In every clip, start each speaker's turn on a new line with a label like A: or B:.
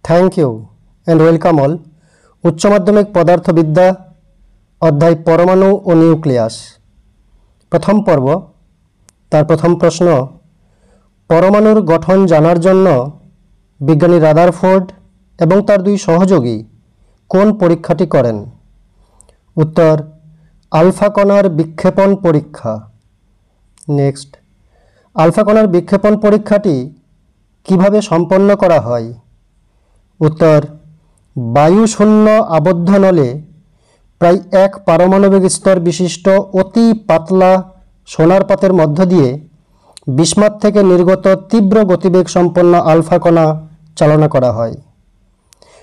A: Thank you and welcome all. उच्च माध्यमिक पदार्थविद्या अध्याय परमाणु और निউক্লিয়াস प्रथम पर्व तार प्रथम प्रश्न परमाणुर गठन जानार जन्य विज्ञानी रादारफोर्ड एवं तार दुई सहयोगी कोन परीक्षाटी करें। उत्तर आलफा कणार विक्षेपण परीक्षा। नेक्स्ट आलफा कणार विक्षेपण परीक्षाटी किभाबे सम्पन्न करा हय। उत्तर वायुशून्य आबद्ध नले प्राय एक पारमाणविक स्तर विशिष्ट अति पातला सोनार पातेर मध्य दिए बिस्मात थेके निर्गत तीव्र गतिवेग सम्पन्न आलफा कणा चालना करा हय।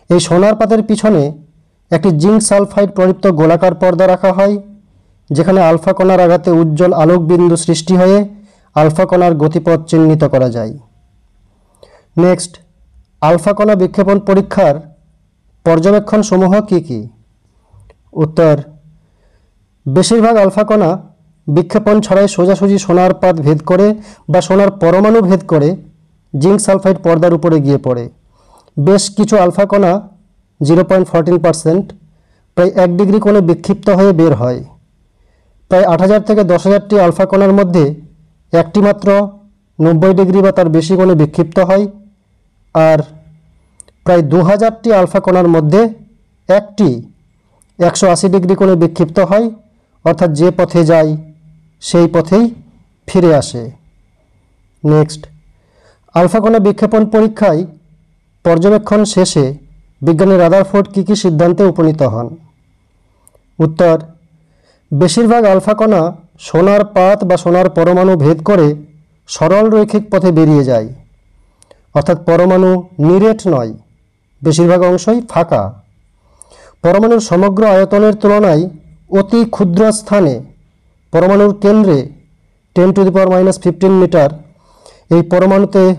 A: এই সোনার পাতের পিছনে একটি জিঙ্ক সালফাইড প্রদীপ্ত গোলাকার পর্দা রাখা হয় যেখানে আলফা কণার আঘাতে উজ্জ্বল আলোক বিন্দু সৃষ্টি হয়ে আলফা কণার গতিপথ চিহ্নিত করা যায়। নেক্সট আলফা কণা বিক্ষেপণ পরীক্ষার পর্যবেক্ষণ সমূহ কি কি। उत्तर বেশিরভাগ আলফা কণা বিক্ষেপণ ছাড়াই সোজাসুজি সোনার পাত ভেদ করে বা সোনার পরমাণু ভেদ করে জিঙ্ক সালফাইড পর্দার উপরে গিয়ে পড়ে। বেশ কিছু আলফা কণা 0.14% প্রায় 1 ডিগ্রি কোণে বিক্ষিপ্ত হয়ে বের হয়। প্রায় 8000 থেকে 10000টি আলফা কণার মধ্যে একটি মাত্র 90 ডিগ্রি বা তার বেশি কোণে বিক্ষিপ্ত হয় আর প্রায় 2000টি আলফা কণার মধ্যে একটি 180 ডিগ্রি কোণে বিক্ষিপ্ত হয়, অর্থাৎ যে পথে যায় সেই পথেই ফিরে আসে। নেক্সট আলফা কণা বিক্ষেপণ পরীক্ষায় পর্যবেক্ষণ শেষে বিজ্ঞানী রাদারফোর্ড কী কী সিদ্ধান্তে উপনীত হন। উত্তর বেশিরভাগ আলফা কণা সোনার পাত বা সোনার পরমাণু ভেদ করে সরল রৈখিক পথে বেরিয়ে যায়, অর্থাৎ পরমাণু নিরেট নয়, বেশিরভাগ অংশই ফাঁকা। পরমাণুর সমগ্র আয়তনের তুলনায় অতি ক্ষুদ্র স্থানে পরমাণুর কেন্দ্রে 10⁻⁻15 মিটার এই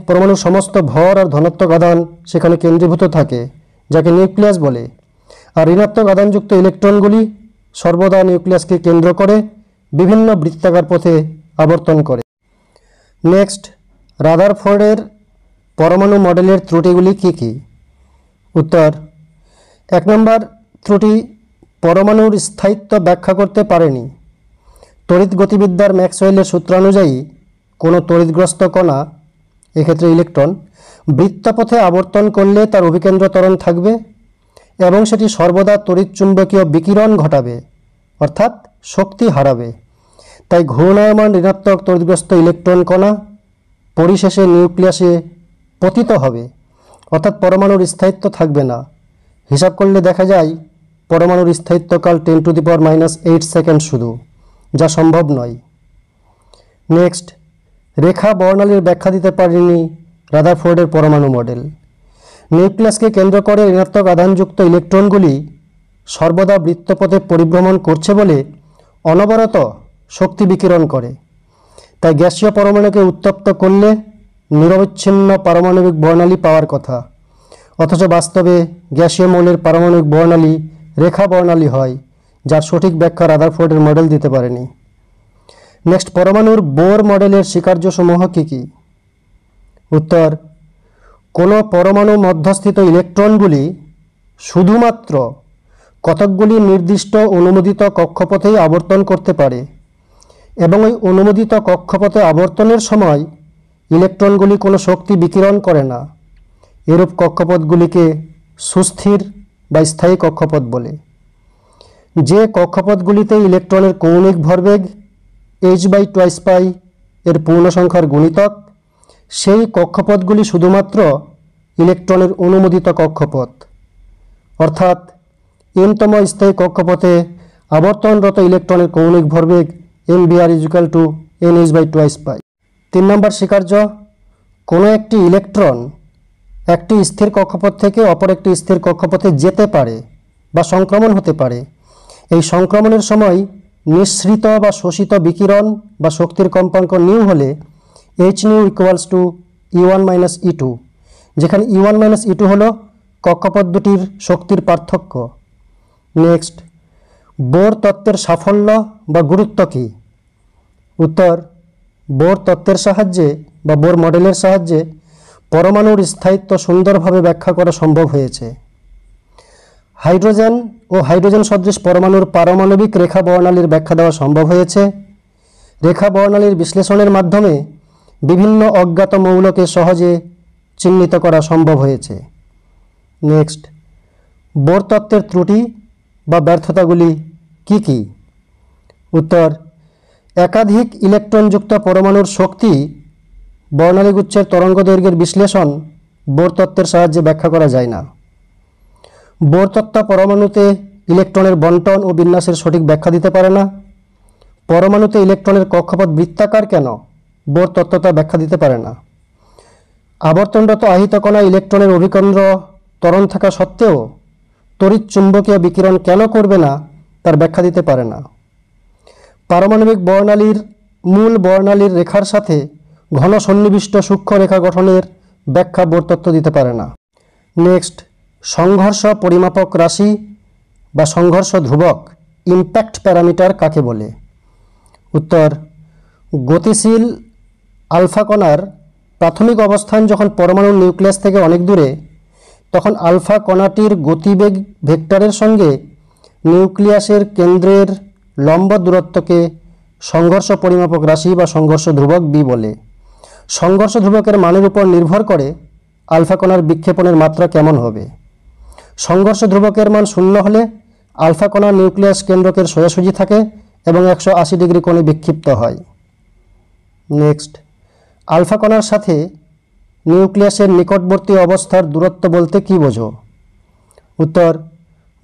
A: পরমাণুর সমস্ত ভর আর ধনাত্মক আধান সেখানে কেন্দ্রীভূত থাকে, যাকে নিউক্লিয়াস বলে। আর ঋণাত্মক আধানযুক্ত ইলেকট্রনগুলি সর্বদা নিউক্লিয়াসকে কেন্দ্র করে বিভিন্ন বৃত্তাকার পথে আবর্তন করে। নেক্সট রাদারফোর্ডের পরমাণু মডেলের ত্রুটিগুলি কি কি। উত্তর 1 নম্বর ত্রুটি পরমাণুর স্থায়িত্ব ব্যাখ্যা করতে পারেনি। তড়িৎ গতিবিদ্যার ম্যাক্সওয়েলের সূত্রানুযায়ী কোনো তড়িৎগ্রস্ত কণা, এক্ষেত্রে ইলেকট্রন, বৃত্তপথে আবর্তন করলে তার অভিকেন্দ্র ত্বরণ থাকবে এবং সেটি সর্বদা তড়িৎচুম্বকীয় বিকিরণ ঘটাবে, অর্থাৎ শক্তি হারাবে। তাই ঘূর্ণায়মান ঋণাত্মক তড়িৎগ্রস্ত ইলেকট্রন কণা পরিশেষে নিউক্লিয়াসে পতিত হবে, অর্থাৎ পরমাণুর স্থায়িত্ব থাকবে না। হিসাব করলে দেখা যায় পরমাণুর স্থায়িত্বকাল 10⁻⁸ সেকেন্ড শুধু, যা সম্ভব নয়। নেক্সট রেখা বর্ণালীর ব্যাখ্যা দিতে পারেনি রাদারফোর্ডের পরমাণু মডেল। নিউক্লিয়াসকে কেন্দ্র করে ঋণাত্মক আধানযুক্ত ইলেকট্রনগুলি সর্বদা বৃত্তপথে পরিভ্রমণ করছে বলে অনবরত শক্তি বিকিরণ করে। তাই গ্যাসীয় পরমাণুকে উত্তপ্ত করলে নিরবচ্ছিন্ন পারমাণবিক বর্ণালী পাওয়ার কথা, অথচ বাস্তবে গ্যাসীয় মৌলের পারমাণবিক বর্ণালী রেখা বর্ণালী হয়, যার সঠিক ব্যাখ্যা রাদারফোর্ডের মডেল দিতে পারেনি। নেক্সট পরমাণুর বোর মডেলের স্বীকার্যসমূহ কী কী। উত্তর কোনো পরমাণু মধ্যস্থিত ইলেকট্রনগুলি শুধুমাত্র কতকগুলি নির্দিষ্ট অনুমোদিত কক্ষপথেই আবর্তন করতে পারে এবং ওই অনুমোদিত কক্ষপথে আবর্তনের সময় ইলেকট্রনগুলি কোনো শক্তি বিকিরণ করে না। এরূপ কক্ষপথগুলিকে সুস্থির বা স্থায়ী কক্ষপথ বলে। যে কক্ষপথগুলিতে ইলেকট্রনের কৌণিক ভরবেগ h/2π এর পূর্ণ সংখ্যার গুণিতক, সেই কক্ষপথগুলি শুধুমাত্র ইলেকট্রনের অনুমোদিত কক্ষপথ, অর্থাৎ n তম স্থায়ী কক্ষপথে আবর্তনরত ইলেকট্রনের কৌণিক ভরবেগ mvr = nh/2π। 3 নম্বর স্বীকার্য কোনো একটি ইলেকট্রন একটি স্থির কক্ষপথ থেকে অপর একটি স্থির কক্ষপথে যেতে পারে বা সংক্রমণ হতে পারে। এই সংক্রমণের সময় নিঃসৃত বা শোষিত বিকিরণ বা শক্তির কম্পাঙ্ক নিউ হলে hν = E1 - E2, যেখানে E1 - E2 হল কক্ষপথ দুটির শক্তির পার্থক্য। নেক্সট বোর তত্ত্বের সাফল্য বা গুরুত্ব কী। উত্তর বোর তত্ত্বের সাহায্যে বা বোর মডেলের সাহায্যে পরমাণুর স্থায়িত্ব সুন্দরভাবে ব্যাখ্যা করা সম্ভব হয়েছে। হাইড্রোজেন ও হাইড্রোজেন সদৃশ পরমাণুর পারমাণবিক রেখা বর্ণালীর ব্যাখ্যা দেওয়া সম্ভব হয়েছে। রেখা বর্ণালীর বিশ্লেষণের মাধ্যমে বিভিন্ন অজ্ঞাত মৌলকে সহজে চিহ্নিত করা সম্ভব হয়েছে। নেক্সট, বোর তত্ত্বের ত্রুটি বা ব্যর্থতাগুলি কি কি? উত্তর, একাধিক ইলেকট্রনযুক্ত পরমাণুর শক্তি বর্ণালীগুচ্ছের তরঙ্গদৈর্ঘ্যের বিশ্লেষণ বোর তত্ত্বের সাহায্যে ব্যাখ্যা করা যায় না। বোর তত্ত্ব পরমাণুতে ইলেকট্রনের বণ্টন ও বিন্যাসের সঠিক ব্যাখ্যা দিতে পারে না। পরমাণুতে ইলেকট্রনের কক্ষপথ বৃত্তাকার কেন, বোর তত্ত্ব তা ব্যাখ্যা দিতে পারে না। আবর্তনরত আহিত কণা ইলেকট্রনের অভিকেন্দ্র ত্বরণ থাকা সত্ত্বেও তড়িৎ চুম্বকীয় বিকিরণ কেন করবে না, তার ব্যাখ্যা দিতে পারে না। পারমাণবিক বর্ণালীর মূল বর্ণালীর রেখার সাথে ঘন সন্নিবিষ্ট সূক্ষ্ম রেখা গঠনের ব্যাখ্যা বোর তত্ত্ব দিতে পারে না। নেক্সট, সংঘর্ষ পরিমাপক রাশি বা সংঘর্ষ ধ্রুবক ইম্প্যাক্ট প্যারামিটার কাকে বলে? উত্তর, গতিশীল আলফা কণার প্রাথমিক অবস্থান যখন পরমাণুর নিউক্লিয়াস থেকে অনেক দূরে, তখন আলফা কণাটির গতিবেগ ভেক্টরের সঙ্গে নিউক্লিয়াসের কেন্দ্রের লম্ব দূরত্বকে সংঘর্ষ পরিমাপক রাশি বা সংঘর্ষ ধ্রুবক বি বলে। সংঘর্ষ ধ্রুবকের মানের উপর নির্ভর করে আলফা কণার বিক্ষেপণের মাত্রা কেমন হবে। সংঘর্ষ ধ্রুবকের মান 0 হলে আলফা কণা নিউক্লিয়াস কেন্দ্রকের সোজাসুজি থাকে এবং 180 ডিগ্রি কোণে বিক্ষিপ্ত হয়। নেক্সট, আলফা কণার সাথে নিউক্লিয়াসের নিকটবর্তী অবস্থার দূরত্ব বলতে কী বোঝো? উত্তর,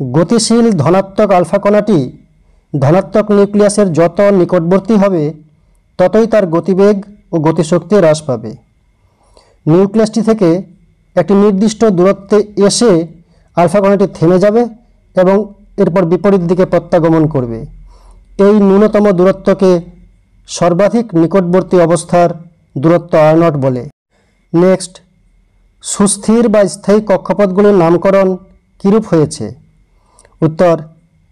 A: গতিশীল ধনাত্মক আলফা কণাটি ধনাত্মক নিউক্লিয়াসের যত নিকটবর্তী হবে ততই তার গতিবেগ ও গতিশক্তি হ্রাস পাবে। নিউক্লিয়াসটি থেকে একটি নির্দিষ্ট দূরত্বে এসে আলফা কণাটি থেমে যাবে এবং এরপর বিপরীত দিকে প্রত্যাগমন করবে। এই ন্যূনতম দূরত্বকে সর্বাধিক নিকটবর্তী অবস্থার দূরত্ব r0 বলে। নেক্সট, সুস্থির বা স্থায়ী কক্ষপথগুলির নামকরণ কীরূপ হয়েছে? উত্তর,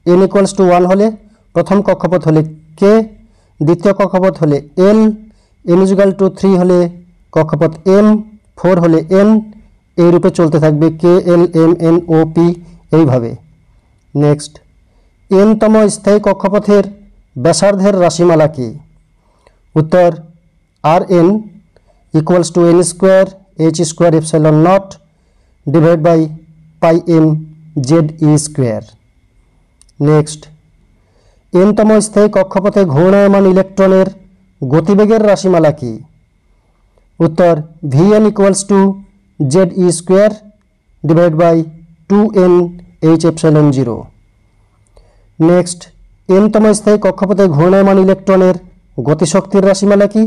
A: n=1 হলে প্রথম কক্ষপথ হলে k, দ্বিতীয় কক্ষপথ হলে l, n=3 হলে কক্ষপথ m, 4 হলে n, এই রূপে চলতে থাকবে k, l, m, n, o, p এইভাবে। নেক্সট, n-তম স্থায়ী কক্ষপথের ব্যাসার্ধের রাশিমালা কি? উত্তর, Rn = n² h² divide by pi m ze²। Next, n-তম স্থায়ী কক্ষপথে ঘূর্ণায়মান ইলেকট্রনের গতিবেগের রাশিমালা কি? উত্তর, Vn = ze² divide by 2n h0। Next, n-তম স্থায়ী কক্ষপথে ঘূর্ণায়মান ইলেকট্রনের গতিশক্তির রাশিমালা কি?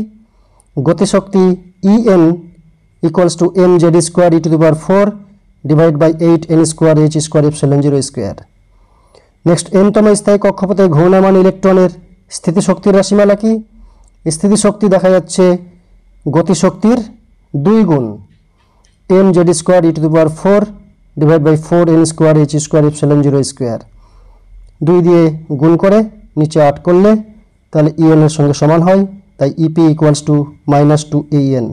A: গতিশক্তি En = mz²e⁴ divide by 8n² h²0²। Next, n-তম স্থায়ী কক্ষপথে ঘূর্ণায়মান ইলেকট্রনের স্থিতিশক্তির রাশিমালা কি? স্থিতিশক্তি দেখা যাচ্ছে গতিশক্তির 2 গুণ mz²e⁴ divide by 4n² h²0²। 2 দিয়ে গুণ করে নিচে 8 করলে তাহলে En এর সঙ্গে সমান হয়, তাই EP = -2En।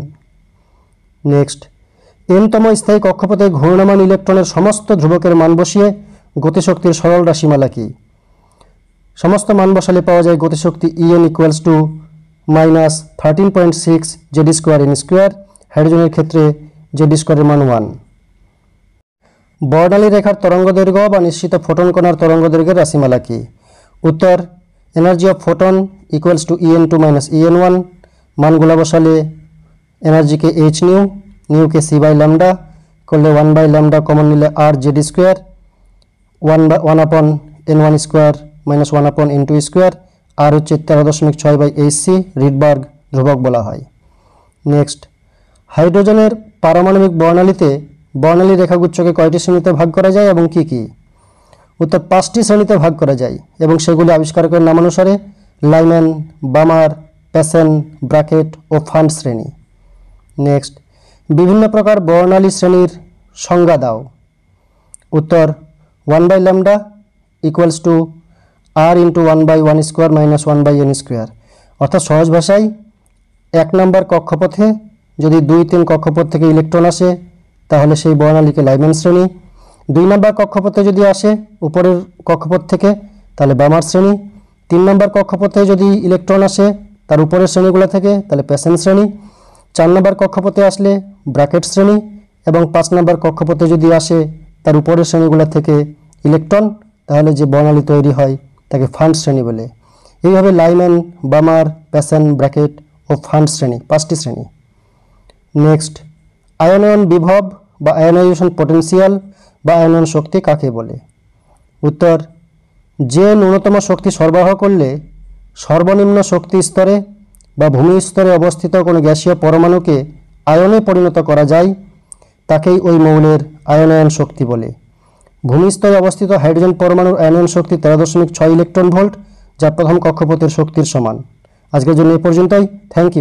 A: নেক্সট, n-তম স্থায়ী কক্ষপথে ঘূর্ণায়মান ইলেকট্রনের সমস্ত ধ্রুবকের মান বসিয়ে গতিশক্তির সরল রাশিমালা কি? সমস্ত মান বসালে পাওয়া যায় গতিশক্তি En = -13.6 z²n²। হাইড্রোজেনের ক্ষেত্রে z² এর মান 1। বর্ণালী রেখার তরঙ্গদৈর্ঘ্য বা নিশ্চিত ফোটন কণার তরঙ্গদৈর্ঘ্যের রাশিমালা কি? উত্তর, energy of photon = En2 - En1। মানগুলা বসালে এনার্জিকে h নিউ, নিউকে c/λ করলে 1/λ কমন নিলে r z², 1/n1² - 1/n2²। আর হচ্ছে 13.6/hc রিডবার্গ ধ্রুবক বলা হয়। নেক্সট, হাইড্রোজেনের পারমাণবিক বর্ণালীতে বর্ণালী রেখাগুচ্ছকে কয়টি শ্রেণীতে ভাগ করা যায় এবং কি কি? উত্তর, 5টি শ্রেণীতে ভাগ করা যায় এবং সেগুলি আবিষ্কারকের নামানুসারে লাইম্যান, বামার, প্যাসেন, ব্রাকেট ও ফান্ড শ্রেণী। নেক্সট, বিভিন্ন প্রকার বর্ণালী শ্রেণীর সংজ্ঞা দাও। উত্তর, 1/λ = r × 1/1² - 1/n²। অর্থাৎ সহজ ভাষায় 1 নম্বর কক্ষপথে যদি 2-3 কক্ষপথ থেকে ইলেকট্রন আসে তাহলে সেই বর্ণালীকে লাইম্যান শ্রেণী। 2 নম্বর কক্ষপথে যদি আসে উপরের কক্ষপথ থেকে তাহলে বামার শ্রেণী। 3 নম্বর কক্ষপথে যদি ইলেকট্রন আসে তার উপরের শ্রেণীগুলো থেকে তাহলে প্যাসেন শ্রেণী। 4 নম্বর কক্ষপথে আসলে ব্র্যাকেট শ্রেণী এবং 5 নম্বর কক্ষপথে যদি আসে তার উপরের শ্রেণীগুলো থেকে ইলেকট্রন তাহলে যে বর্ণালী তৈরি হয় তাকে ফান্ড শ্রেণী বলে। এইভাবে লাইম্যান, বামার, প্যাসেন, ব্র্যাকেট ও ফান্ড শ্রেণী 5টি শ্রেণী। নেক্সট, আয়নায়ন বিভব বা আয়নাইজেশন পটেনশিয়াল বা আয়নন শক্তি কাকে বলে? উত্তর, যে ন্যূনতম শক্তি সরবরাহ করলে সর্বনিম্ন শক্তি স্তরে বা ভূমি স্তরে অবস্থিত কোনো গ্যাসীয় পরমাণুকে আয়নে পরিণত করা যায় তাকেই ওই মৌলের আয়নায়ন শক্তি বলে। ভূমি স্তরে অবস্থিত হাইড্রোজেন পরমাণুর আয়নায়ন শক্তি 13.6 ইলেকট্রন ভোল্ট, যা প্রথম কক্ষপথের শক্তির সমান। আজকের জন্য এই পর্যন্তই। Thank you.